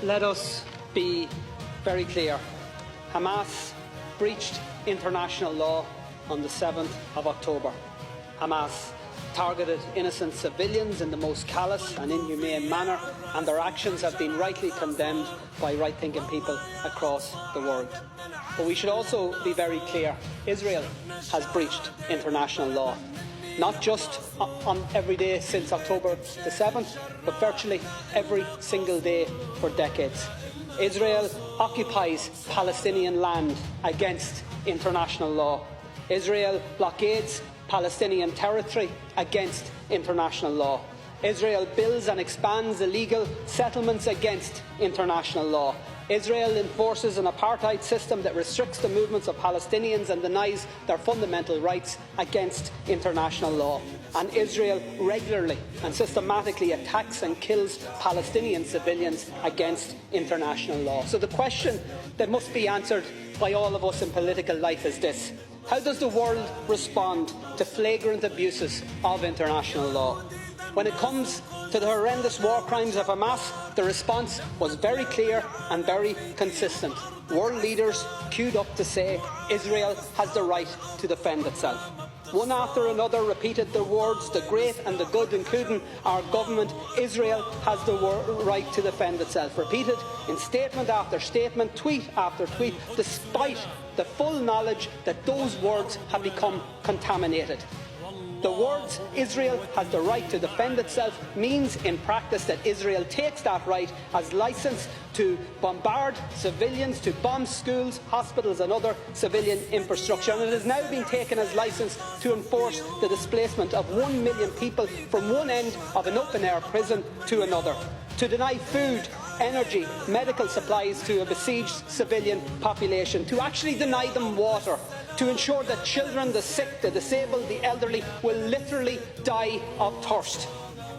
Let us be very clear. Hamas breached international law on the 7th of October. Hamas targeted innocent civilians in the most callous and inhumane manner, and their actions have been rightly condemned by right-thinking people across the world. But we should also be very clear. Israel has breached international law, not just on every day since October the 7th, but virtually every single day for decades. Israel occupies Palestinian land against international law. Israel blockades Palestinian territory against international law. Israel builds and expands illegal settlements against international law. Israel enforces an apartheid system that restricts the movements of Palestinians and denies their fundamental rights against international law. And Israel regularly and systematically attacks and kills Palestinian civilians against international law. So the question that must be answered by all of us in political life is this: how does the world respond to flagrant abuses of international law? When it comes to the horrendous war crimes of Hamas, the response was very clear and very consistent. World leaders queued up to say Israel has the right to defend itself. One after another repeated the words, the great and the good, including our government: Israel has the right to defend itself. Repeated in statement after statement, tweet after tweet, despite the full knowledge that those words have become contaminated. The words "Israel has the right to defend itself" means in practice that Israel takes that right as licence to bombard civilians, to bomb schools, hospitals and other civilian infrastructure, and it is now being taken as licence to enforce the displacement of 1 million people from one end of an open-air prison to another, to deny food, energy, medical supplies to a besieged civilian population, to actually deny them water, to ensure that children, the sick, the disabled, the elderly will literally die of thirst.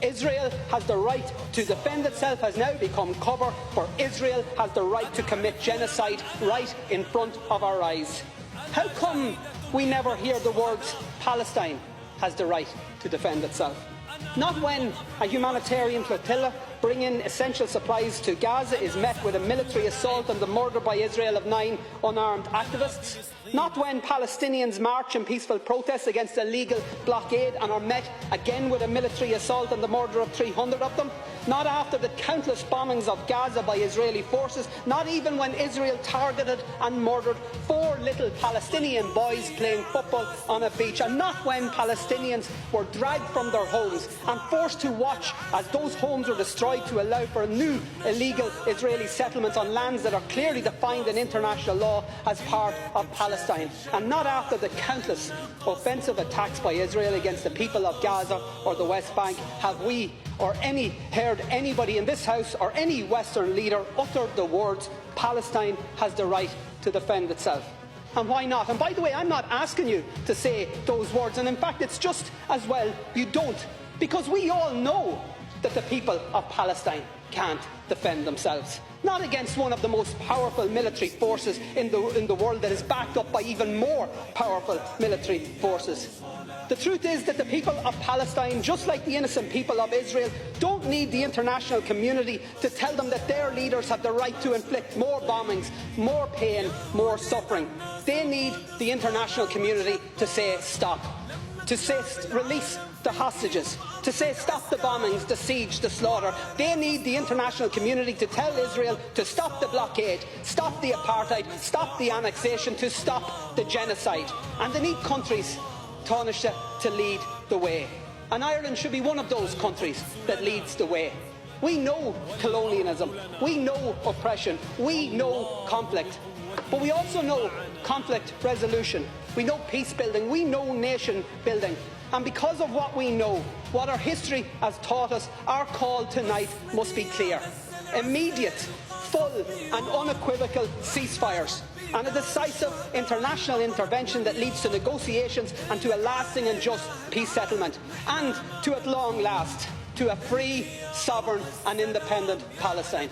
Israel has the right to defend itself has now become cover for Israel has the right to commit genocide right in front of our eyes. How come we never hear the words "Palestine has the right to defend itself"? Not when a humanitarian flotilla bringing essential supplies to Gaza is met with a military assault and the murder by Israel of 9 unarmed activists. Not when Palestinians march in peaceful protest against a legal blockade and are met again with a military assault and the murder of 300 of them. Not after the countless bombings of Gaza by Israeli forces. Not even when Israel targeted and murdered 4 little Palestinian boys playing football on a beach. And not when Palestinians were dragged from their homes and forced to watch as those homes were destroyed to allow for a new illegal Israeli settlement on lands that are clearly defined in international law as part of Palestine. And not after the countless offensive attacks by Israel against the people of Gaza or the West Bank have we heard anybody in this House or any Western leader utter the words "Palestine has the right to defend itself." And why not? And by the way, I'm not asking you to say those words, and in fact it's just as well you don't, because we all know that the people of Palestine can't defend themselves. Not against one of the most powerful military forces in the world that is backed up by even more powerful military forces. The truth is that the people of Palestine, just like the innocent people of Israel, don't need the international community to tell them that their leaders have the right to inflict more bombings, more pain, more suffering. They need the international community to say stop, to say release the hostages, to say stop the bombings, the siege, the slaughter. They need the international community to tell Israel to stop the blockade, stop the apartheid, stop the annexation, to stop the genocide. And they need countries, Taoiseach, to lead the way. And Ireland should be one of those countries that leads the way. We know colonialism, we know oppression, we know conflict, but we also know conflict resolution, we know peace building, we know nation building. And because of what we know, what our history has taught us, our call tonight must be clear: immediate, full and unequivocal ceasefires, and a decisive international intervention that leads to negotiations and to a lasting and just peace settlement, and to, at long last, to a free, sovereign and independent Palestine.